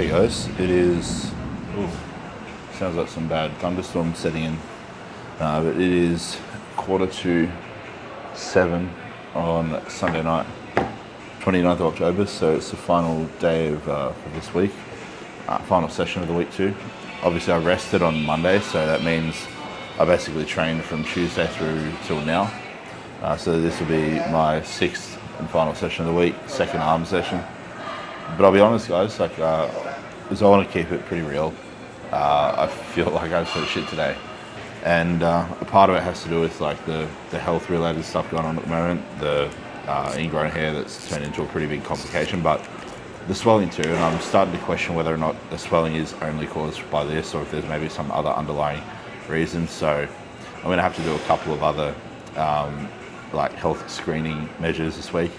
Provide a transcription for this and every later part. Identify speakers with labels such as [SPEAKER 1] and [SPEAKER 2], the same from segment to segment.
[SPEAKER 1] Hey guys, it is, sounds like some bad thunderstorm setting in, but it is 6:45 on Sunday night, 29th of October, so it's the final day of for this week, final session of the week too. Obviously I rested on Monday, so that means I basically trained from Tuesday through till now. So this will be my sixth and final session of the week, second arm session. But I'll be honest guys, because I want to keep it pretty real, I feel like I've sort of shit today. And a part of it has to do with the health related stuff going on at the moment, the ingrown hair that's turned into a pretty big complication, but the swelling too, and I'm starting to question whether or not the swelling is only caused by this or if there's maybe some other underlying reasons. So I'm going to have to do a couple of other health screening measures this week.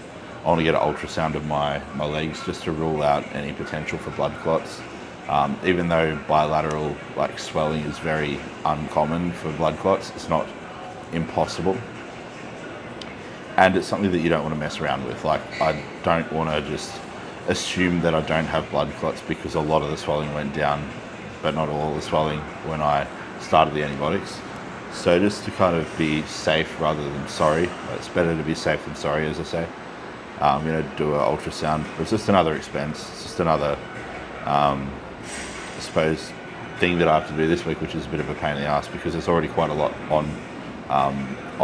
[SPEAKER 1] I want to get an ultrasound of my legs just to rule out any potential for blood clots. Even though bilateral swelling is very uncommon for blood clots, it's not impossible. And it's something that you don't want to mess around with. I don't want to just assume that I don't have blood clots because a lot of the swelling went down, but not all the swelling when I started the antibiotics. So just to kind of be safe rather than sorry, it's better to be safe than sorry, as I say. I'm going to do an ultrasound. It's just another expense. It's just another, I suppose, thing that I have to do this week, which is a bit of a pain in the ass because there's already quite a lot on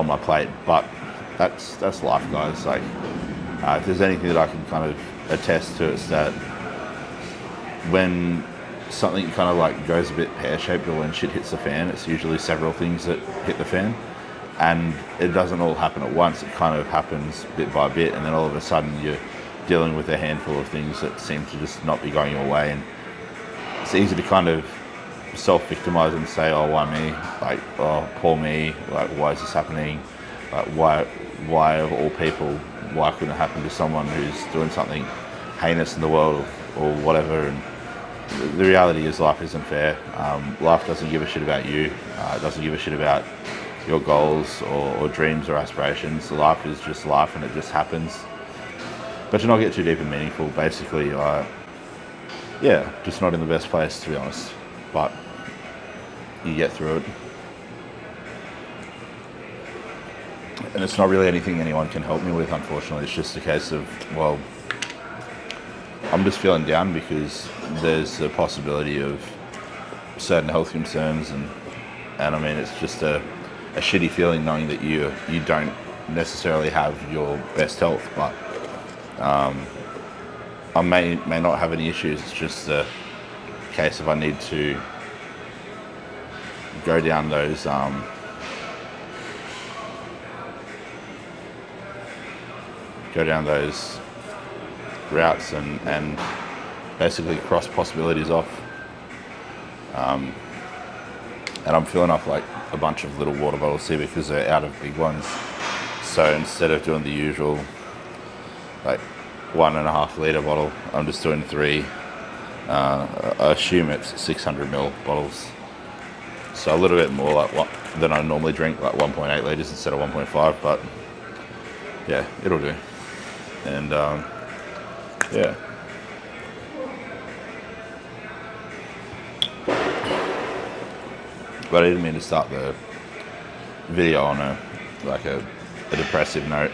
[SPEAKER 1] my plate. But that's life, guys. If there's anything that I can kind of attest to, it's that when something kind of goes a bit pear-shaped or when shit hits the fan, it's usually several things that hit the fan. And it doesn't all happen at once, it kind of happens bit by bit, and then all of a sudden you're dealing with a handful of things that seem to just not be going your way. And it's easy to kind of self-victimize and say, oh, why me? Oh, poor me, why is this happening? Why of all people, why couldn't it happen to someone who's doing something heinous in the world or whatever? And the reality is life isn't fair. Life doesn't give a shit about you. It doesn't give a shit about your goals or dreams or aspirations. Life is just life and it just happens. But to not get too deep and meaningful, basically, just not in the best place, to be honest. But you get through it. And it's not really anything anyone can help me with, unfortunately. It's just a case of, well, I'm just feeling down because there's a possibility of certain health concerns and I mean, it's just a shitty feeling knowing that you don't necessarily have your best health, but I may not have any issues. It's just a case of I need to go down those routes and basically cross possibilities off. And I'm filling up a bunch of little water bottles here because they're out of big ones. So instead of doing the usual 1.5 litre bottle, I'm just doing 3. I assume it's 600ml bottles. So a little bit more than I normally drink, 1.8 litres instead of 1.5, but yeah, it'll do. And yeah. But I didn't mean to start the video on a depressive note.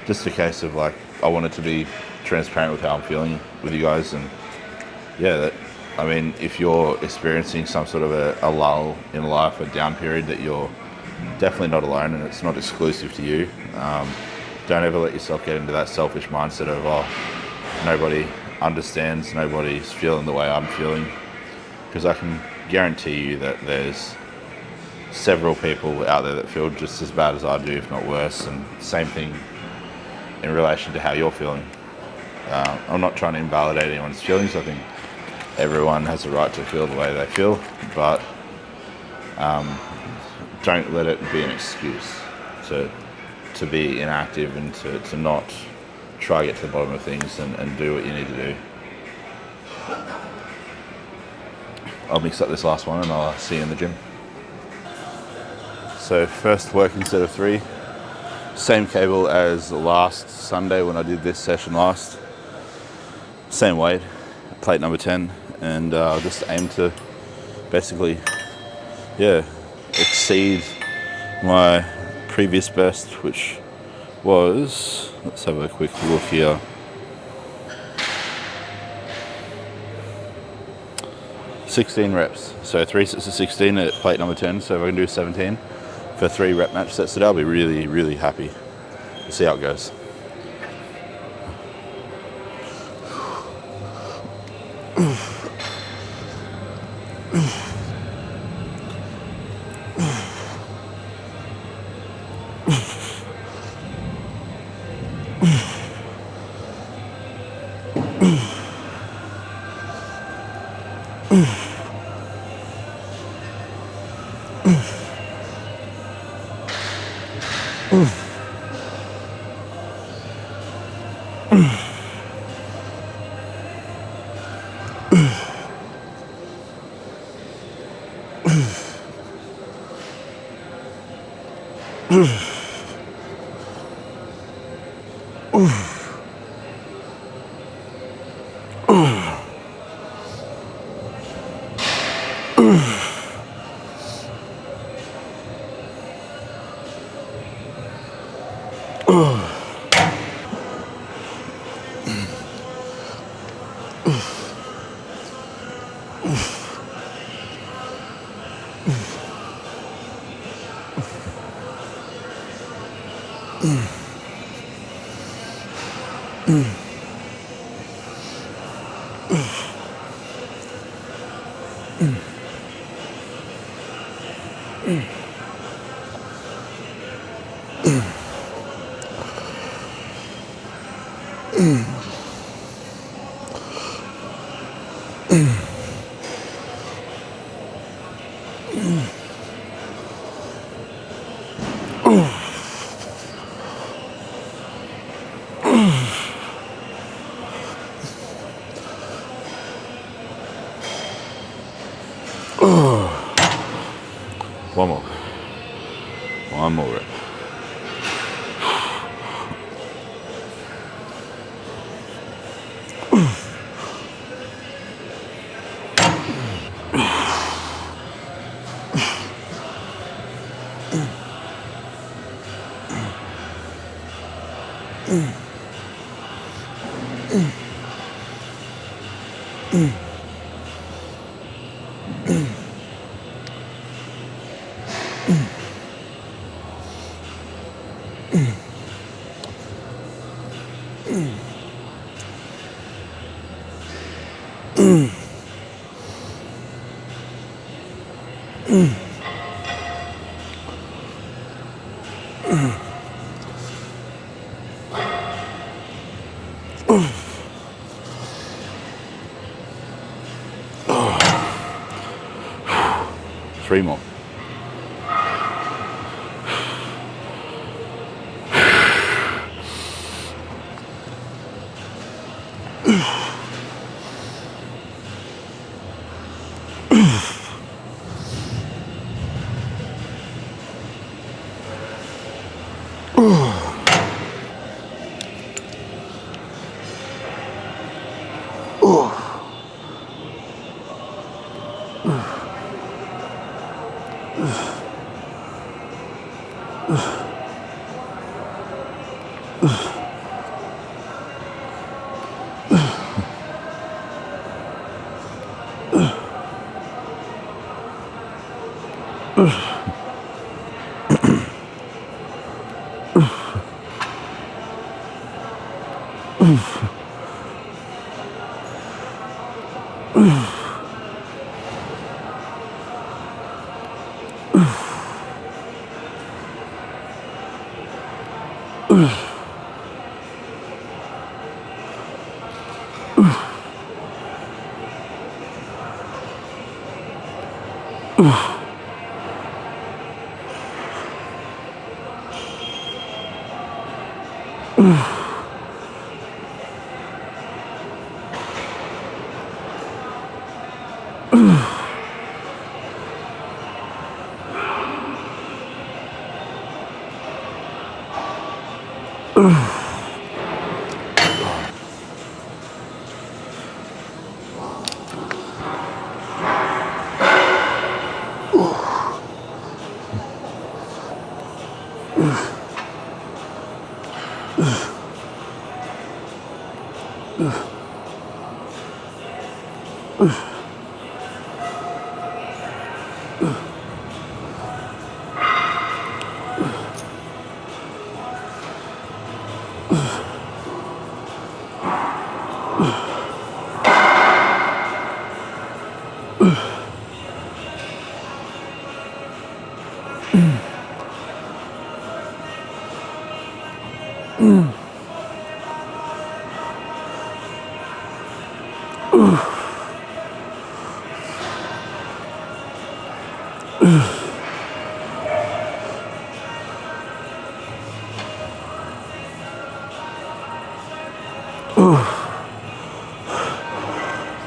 [SPEAKER 1] Just a case of I wanted to be transparent with how I'm feeling with you guys, and yeah, if you're experiencing some sort of a lull in life, a down period, that you're definitely not alone, and it's not exclusive to you. Don't ever let yourself get into that selfish mindset of, oh, nobody understands, nobody's feeling the way I'm feeling, because I can guarantee you that there's several people out there that feel just as bad as I do, if not worse, and same thing in relation to how you're feeling. I'm not trying to invalidate anyone's feelings. I think everyone has a right to feel the way they feel, but don't let it be an excuse to be inactive and to not try to get to the bottom of things and do what you need to do. I'll mix up this last one and I'll see you in the gym. So first working set of 3, same cable as last Sunday when I did this session last, same weight. plate number 10, and I'll just aim to basically, exceed my previous best, which was, let's have a quick look here, 16 reps. So 3 sets of 16 at plate number 10. So if I can do 17 for 3 rep match sets today, I'll be really, really happy. We'll see how it goes. One more. One more rep. Three more.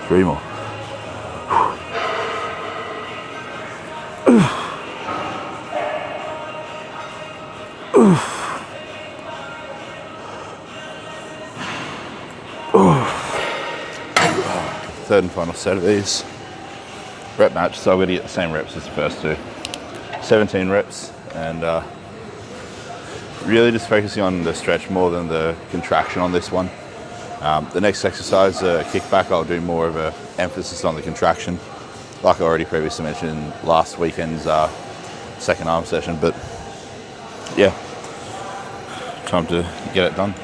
[SPEAKER 1] Three more. Third and final set of these. Rep match, so I'm going to get the same reps as the first two. 17 reps, and really just focusing on the stretch more than the contraction on this one. The next exercise, kickback, I'll do more of an emphasis on the contraction, like I already previously mentioned in last weekend's second arm session. But yeah, time to get it done.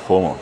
[SPEAKER 1] Four more.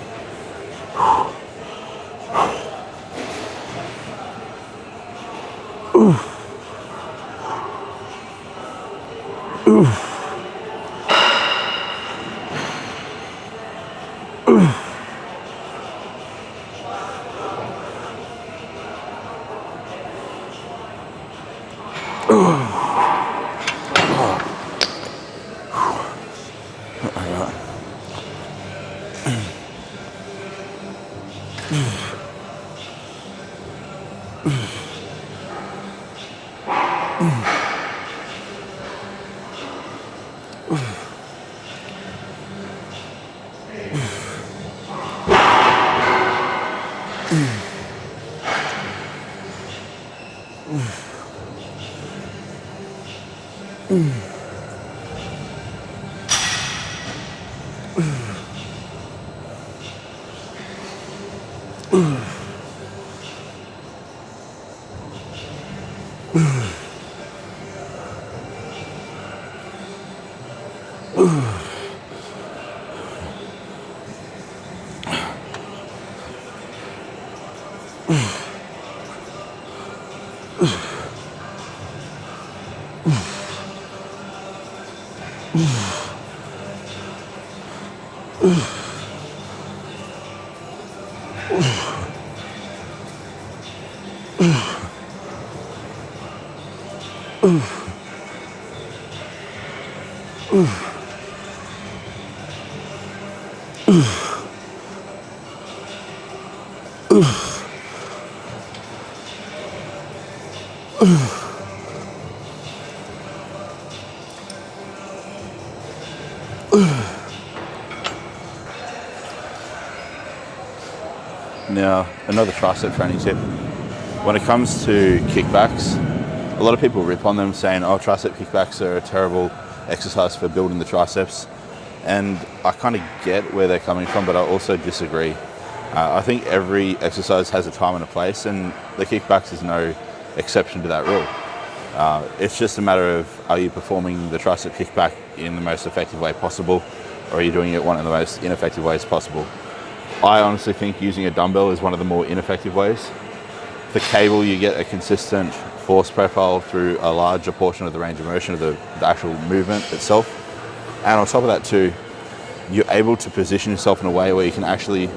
[SPEAKER 1] Now, another tricep training tip. When it comes to kickbacks, a lot of people rip on them saying, oh, tricep kickbacks are a terrible exercise for building the triceps. And I kind of get where they're coming from, but I also disagree. I think every exercise has a time and a place, and the kickbacks is no exception to that rule. It's just a matter of, are you performing the tricep kickback in the most effective way possible, or are you doing it one of the most ineffective ways possible? I honestly think using a dumbbell is one of the more ineffective ways. The cable, you get a consistent force profile through a larger portion of the range of motion of the actual movement itself. And on top of that too, you're able to position yourself in a way where you can actually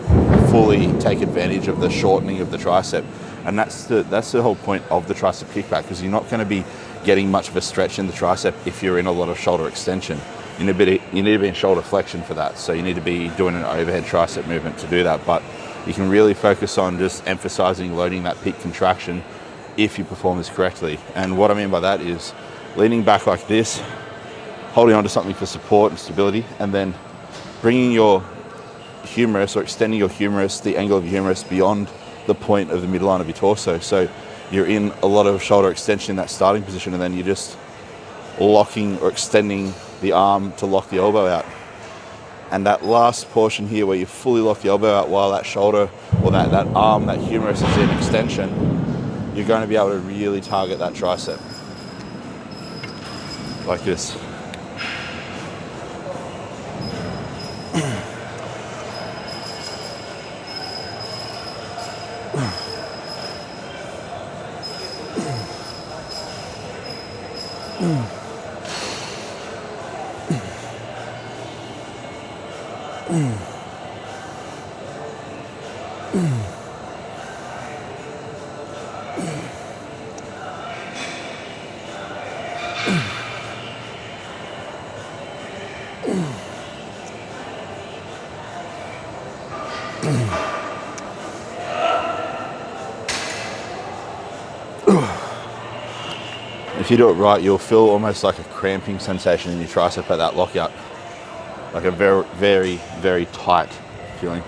[SPEAKER 1] fully take advantage of the shortening of the tricep. And that's the whole point of the tricep kickback, because you're not going to be getting much of a stretch in the tricep if you're in a lot of shoulder extension. You need to be in shoulder flexion for that. So you need to be doing an overhead tricep movement to do that. But you can really focus on just emphasizing loading that peak contraction if you perform this correctly. And what I mean by that is leaning back like this, holding onto something for support and stability, and then bringing your humerus or extending your humerus, the angle of your humerus, beyond the point of the midline of your torso. So you're in a lot of shoulder extension in that starting position, and then you're just locking or extending the arm to lock the elbow out. And that last portion here where you fully lock the elbow out while that shoulder or that arm, that humerus is in extension, you're going to be able to really target that tricep. Like this. If you do it right, you'll feel almost like a cramping sensation in your tricep at that lockout. Like a very, very, very tight feeling.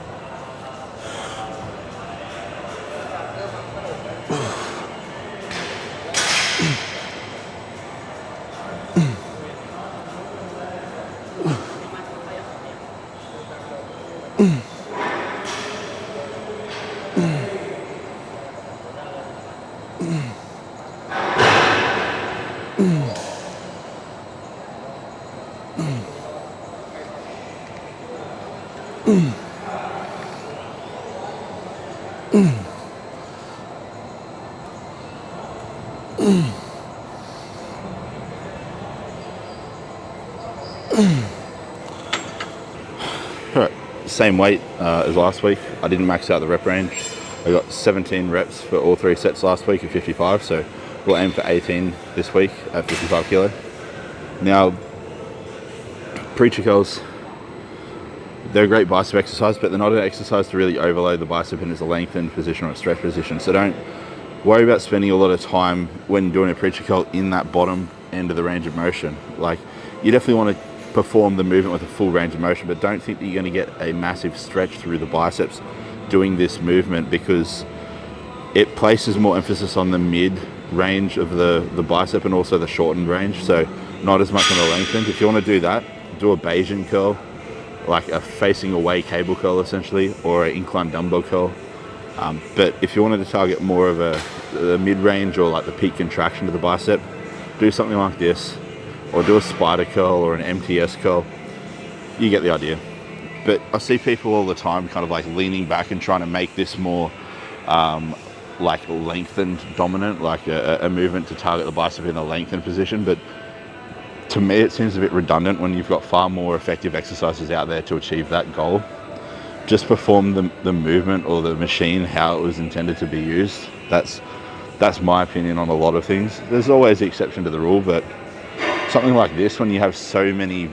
[SPEAKER 1] Alright, same weight as last week. I didn't max out the rep range. I got 17 reps for all 3 sets last week at 55, so we'll aim for 18 this week at 55 kilo. Now, preacher curls, they're a great bicep exercise, but they're not an exercise to really overload the bicep in as a lengthened position or a stretch position. So don't worry about spending a lot of time when doing a preacher curl in that bottom end of the range of motion. Like, you definitely want to perform the movement with a full range of motion, but don't think that you're going to get a massive stretch through the biceps doing this movement, because it places more emphasis on the mid range of the bicep and also the shortened range, so not as much on the lengthened. If you want to do that, do a Bayesian curl, like a facing away cable curl essentially, or an incline dumbbell curl. But if you wanted to target more of a mid-range or like the peak contraction of the bicep, do something like this, or do a spider curl or an MTS curl. You get the idea. But I see people all the time kind of like leaning back and trying to make this more like lengthened dominant, like a movement to target the bicep in a lengthened position. But to me, it seems a bit redundant when you've got far more effective exercises out there to achieve that goal. Just perform the movement or the machine how it was intended to be used. That's my opinion on a lot of things. There's always the exception to the rule, but something like this, when you have so many,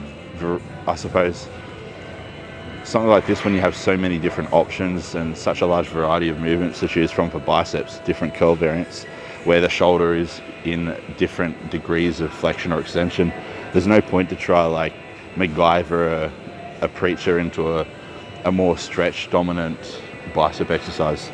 [SPEAKER 1] something like this when you have so many different options and such a large variety of movements to choose from for biceps, different curl variants, where the shoulder is in different degrees of flexion or extension, there's no point to try like MacGyver a preacher into a more stretch dominant bicep exercise.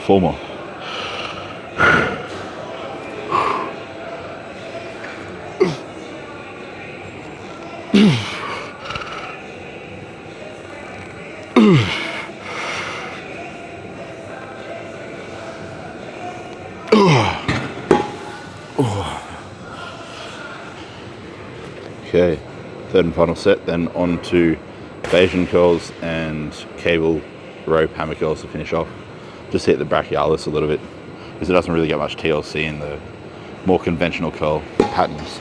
[SPEAKER 1] Four more. Okay, third and final set, then on to Bayesian curls and cable rope hammer curls to finish off. Just hit the brachialis a little bit because it doesn't really get much TLC in the more conventional curl patterns.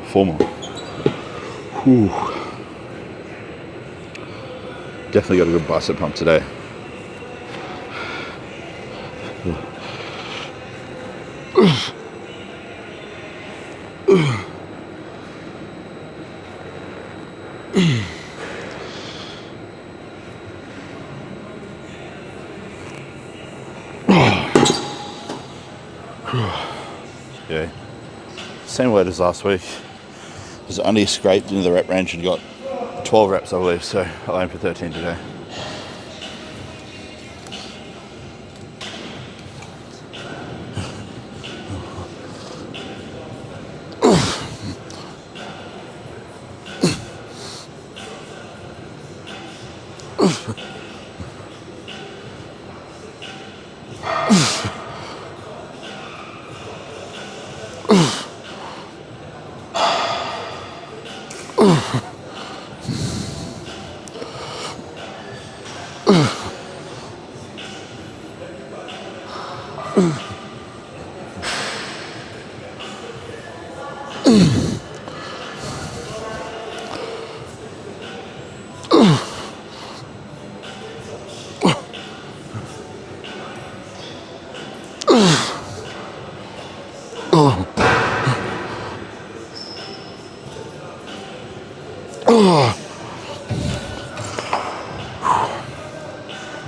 [SPEAKER 1] Four more. Whew. Definitely got a good bicep pump today. Yeah, same weight as last week. Just only scraped into the rep range and got 12 reps, I believe, so I'll aim for 13 today.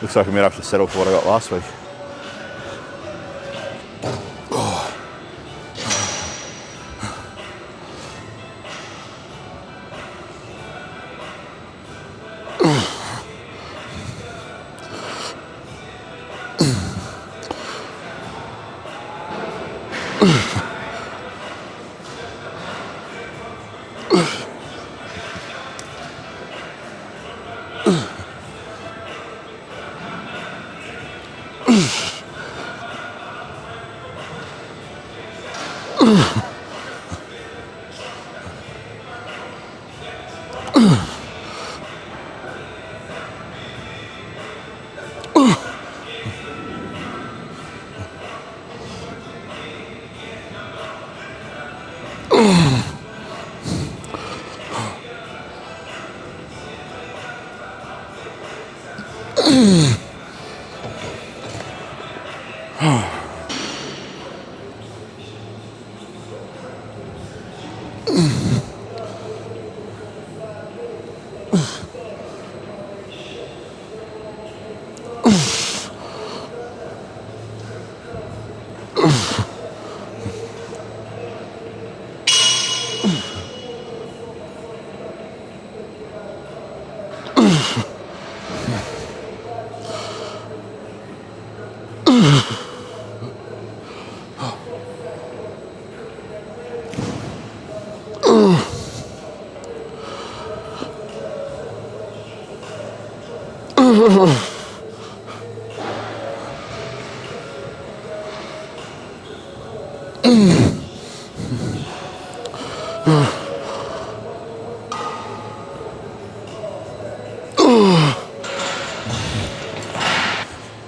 [SPEAKER 1] Looks like I might have to settle for what I got last week.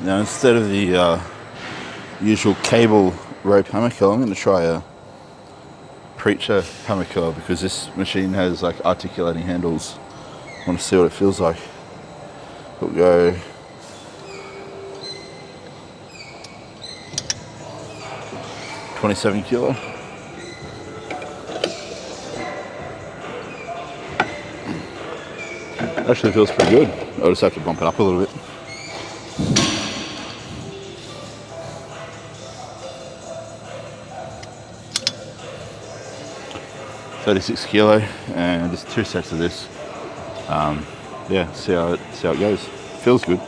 [SPEAKER 1] Now instead of the usual cable rope hammer curl, I'm going to try a preacher hammer curl because this machine has like articulating handles. I want to see what it feels like. We'll go 27 kilo. Actually feels pretty good. I'll just have to bump it up a little bit. $36 kilo, and just 2 sets of this. Yeah, see how it goes. Feels good.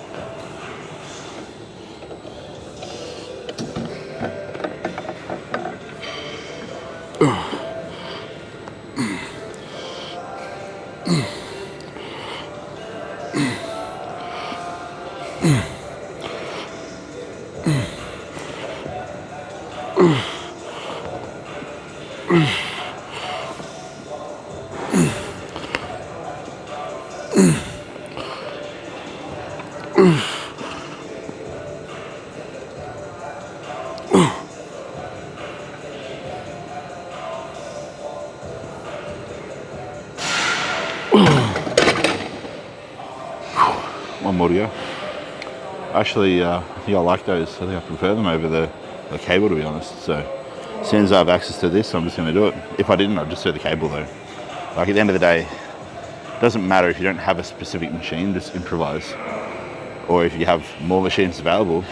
[SPEAKER 1] One more to go. Actually, I think I like those. I think I prefer them over the cable, to be honest. So as soon as I have access to this, I'm just going to do it. If I didn't, I'd just do the cable though. Like at the end of the day, it doesn't matter if you don't have a specific machine, just improvise. Or if you have more machines available,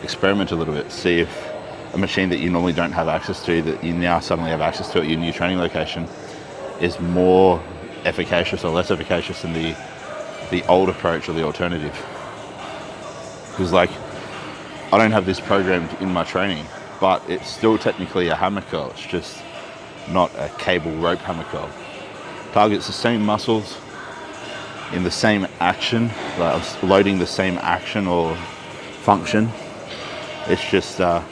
[SPEAKER 1] experiment a little bit. See if a machine that you normally don't have access to, that you now suddenly have access to at your new training location, is more efficacious or less efficacious than the old approach or the alternative. Because like, I don't have this programmed in my training, but it's still technically a hammer curl. It's just not a cable rope hammer curl. Targets the same muscles in the same action, like I'm loading the same action or function. It's just a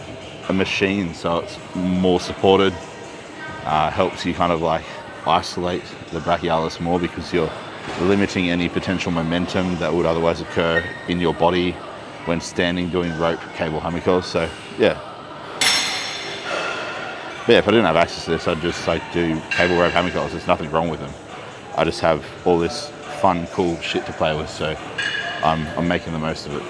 [SPEAKER 1] machine, so it's more supported. Helps you kind of like isolate the brachialis more because you're limiting any potential momentum that would otherwise occur in your body when standing doing rope cable hammer curls. So yeah. But yeah, if I didn't have access to this, I'd just like do cable rope hammer curls. There's nothing wrong with them. I just have all this fun, cool shit to play with, so I'm making the most of it.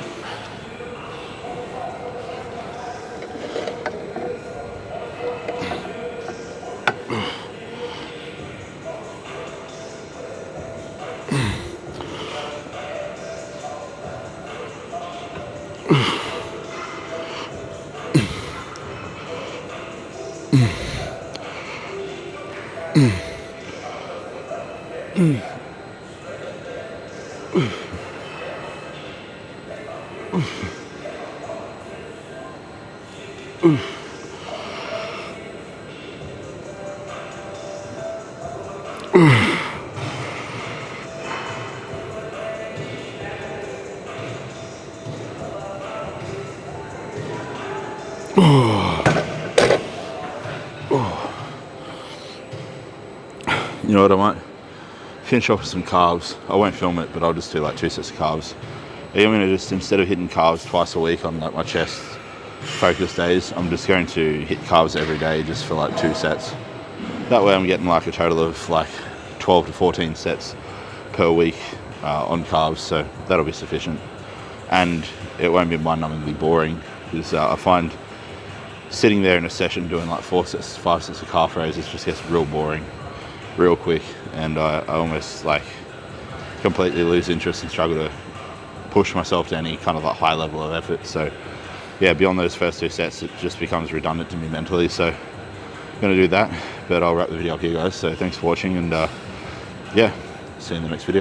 [SPEAKER 1] You know what, I might finish off with some calves. I won't film it, but I'll just do like 2 sets of calves. I'm going to just, instead of hitting calves twice a week on like my chest focus days, I'm just going to hit calves every day just for like 2 sets. That way I'm getting like a total of like 12 to 14 sets per week on calves, so that'll be sufficient. and it won't be mind-numbingly boring, because I find sitting there in a session doing like 5 sets of calf raises just gets real boring real quick, and I almost like completely lose interest and struggle to push myself to any kind of like high level of effort. So yeah, beyond those first 2 sets, it just becomes redundant to me mentally. So I'm gonna do that, but I'll wrap the video up here, guys. So thanks for watching, and yeah, see you in the next video.